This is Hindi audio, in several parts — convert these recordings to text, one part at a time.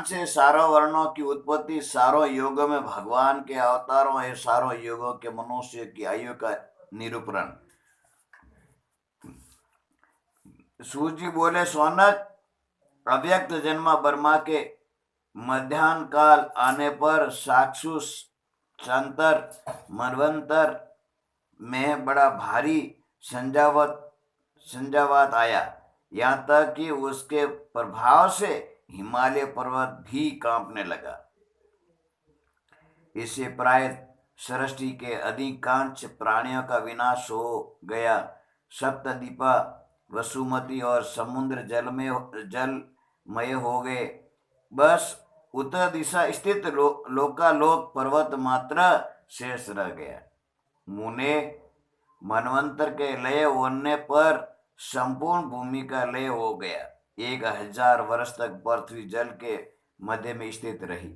से सारों वर्णों की उत्पत्ति, सारों युगों में भगवान के अवतारों है, सारों युगों के मनुष्य की आयु का निरूपण। सूजी बोले, सोनक अव्यक्त जन्मा ब्रह्मा के मध्यान्ह काल आने पर साक्षुष संतर मनवंतर में बड़ा भारी संजावत आया, यहाँ तक कि उसके प्रभाव से हिमालय पर्वत भी कांपने लगा। इससे प्राय सृष्टि के अधिकांश प्राणियों का विनाश हो गया। सप्तद्वीपा वसुमती और समुद्र जलमय हो गए। बस उत्तर दिशा स्थित लोकालोक पर्वत मात्र शेष रह गया। मुने मनवंतर के लय होने पर संपूर्ण भूमि का लय हो गया। 1000 वर्ष तक पृथ्वी जल के मध्य में स्थित रही।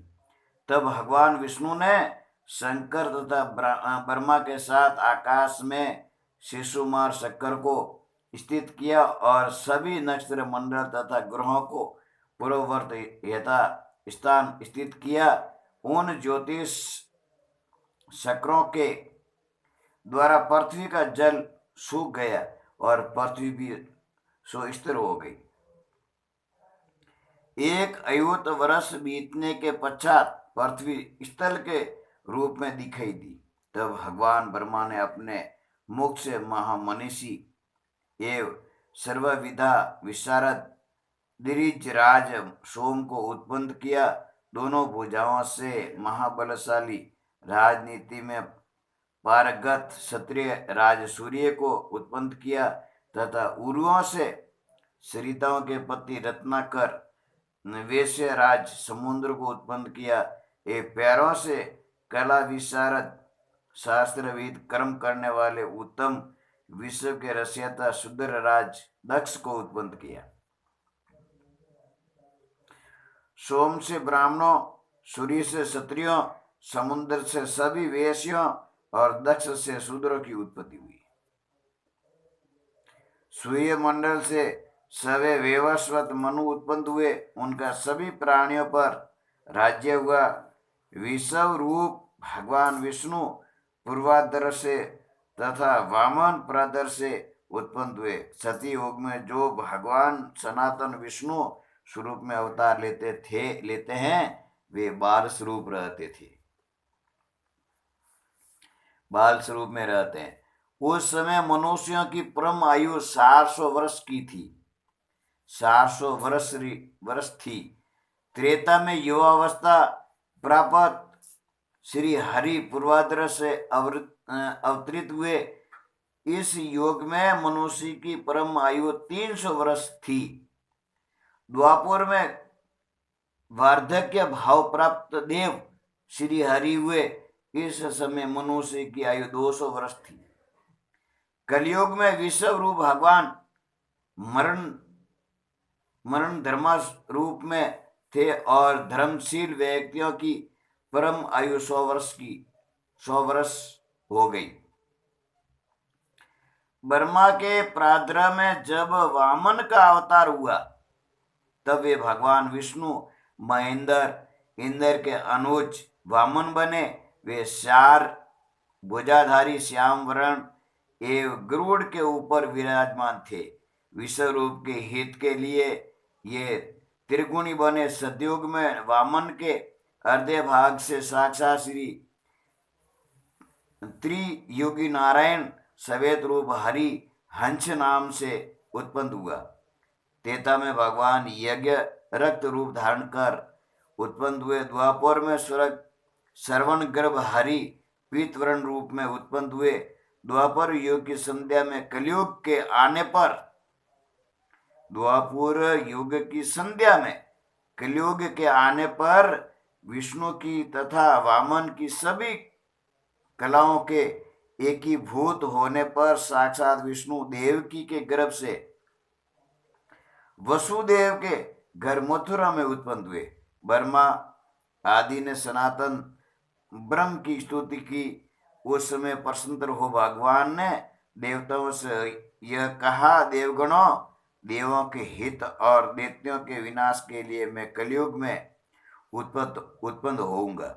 तब भगवान विष्णु ने शंकर तथा ब्रह्मा के साथ आकाश में शिशुमार शक्कर को स्थित किया और सभी नक्षत्र मंडल तथा ग्रहों को पूर्ववर्त यथा स्थान स्थित किया। उन ज्योतिष शक्रों के द्वारा पृथ्वी का जल सूख गया और पृथ्वी भी सुस्थिर हो गई। 1 अयुत वर्ष बीतने के पश्चात पृथ्वी स्थल के रूप में दिखाई दी। तब भगवान ब्रह्मा ने अपने मुख से महामनीषी एवं सर्वविधा विशारद दिरिजराज सोम को उत्पन्न किया। दोनों भुजाओं से महाबलशाली राजनीति में पारंगत क्षत्रिय राज सूर्य को उत्पन्न किया तथा उरुओं से सरिताओं के पति रत्नाकर वैश्य राज समुद्र को उत्पन्न किया। पैरों से कला विशारद शास्त्रविद कर्म करने वाले उत्तम विश्व के रचयिता शूद्र राज दक्ष को उत्पन्न किया। सोम से ब्राह्मणों, सूर्य से क्षत्रियों, समुद्र से सभी वैश्यों और दक्ष से शूद्रों की उत्पत्ति हुई। सूर्य मंडल से सवे वेवस्वत मनु उत्पन्न हुए। उनका सभी प्राणियों पर राज्य हुआ। विषव रूप भगवान विष्णु पूर्वाधर से तथा वामन प्राधर से उत्पन्न हुए। सतयुग में जो भगवान सनातन विष्णु स्वरूप में अवतार लेते हैं वे बाल स्वरूप रहते थे, बाल स्वरूप में रहते हैं। उस समय मनुष्यों की परम आयु 400 वर्ष की थी, 400 वर्ष थी। त्रेता में युवावस्था प्राप्त श्री हरि पूर्वाधर से अवतरित हुए। इस योग में मनुष्य की परम आयु 300 वर्ष थी। द्वापर में वार्धक्य भाव प्राप्त देव श्री हरि हुए। इस समय मनुष्य की आयु 200 वर्ष थी। कलयुग में विश्व रूप भगवान मरण धर्म रूप में थे और धर्मशील व्यक्तियों की परम आयु 100 वर्ष हो गई। ब्रह्मा के प्राद्र में जब वामन का अवतार हुआ तब वे भगवान विष्णु इंद्र के अनुज वामन बने। वे 4 भुजाधारी श्याम वर्ण एवं गरुड़ के ऊपर विराजमान थे। विश्व रूप के हित के लिए ये त्रिगुणी बने। सतयुग में वामन के अर्धे भाग से साक्षात श्री त्रियुगी नारायण सवेत रूप हरि हंस नाम से उत्पन्न हुआ। त्रेता में भगवान यज्ञ रक्त रूप धारण कर उत्पन्न हुए। द्वापर में स्वर्ग श्रवण गर्भ हरि पीतवर्ण रूप में उत्पन्न हुए। द्वापर युग की संध्या में कलयुग के आने पर द्वापर युग की संध्या में कलयुग के आने पर विष्णु की तथा वामन की सभी कलाओं के एकीभूत होने पर साक्षात विष्णु देवकी के गर्भ से वसुदेव के घर मथुरा में उत्पन्न हुए। ब्रह्मा आदि ने सनातन ब्रह्म की स्तुति की। उस समय प्रसन्न हो भगवान ने देवताओं से यह कहा, देवगणों, देवों के हित और दैत्यों के विनाश के लिए मैं कलयुग में उत्पन्न होऊंगा।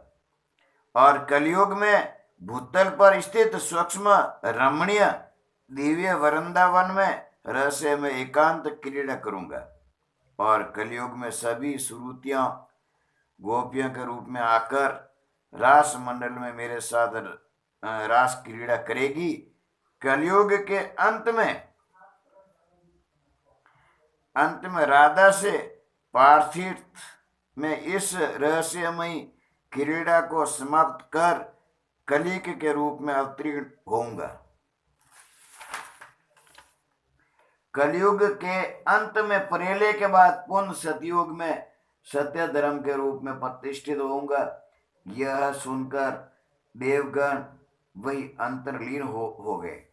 और कलयुग में भूतल पर स्थित सूक्ष्म रमणीय दिव्य वृंदावन में रहस्य में एकांत क्रीड़ा करूंगा। और कलयुग में सभी श्रुतियां गोपियों के रूप में आकर रास मंडल में मेरे साथ रास क्रीड़ा करेगी। कलयुग के अंत में राधा से पार्थिव में इस रहस्यमयी क्रीड़ा को समाप्त कर कलिक के रूप में अवतीर्ण होऊंगा। कलयुग के अंत में प्रलय के बाद पुनः सतयुग में सत्य धर्म के रूप में प्रतिष्ठित होऊंगा। यह सुनकर देवगण वही अंतर्लीन हो गए।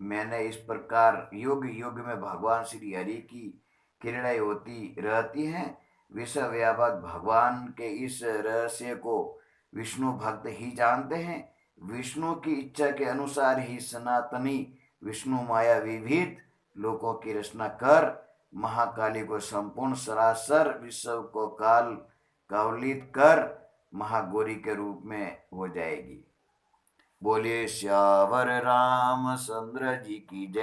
मैंने इस प्रकार युग युग में भगवान श्री हरि की क्रीड़ाएं होती रहती हैं। विश्व व्यापक भगवान के इस रहस्य को विष्णु भक्त ही जानते हैं। विष्णु की इच्छा के अनुसार ही सनातनी विष्णु माया विविध लोकों की रचना कर महाकाली को संपूर्ण सरासर विश्व को कावलित कर महागौरी के रूप में हो जाएगी। बोलिए श्यावर रामचंद्र जी की जय।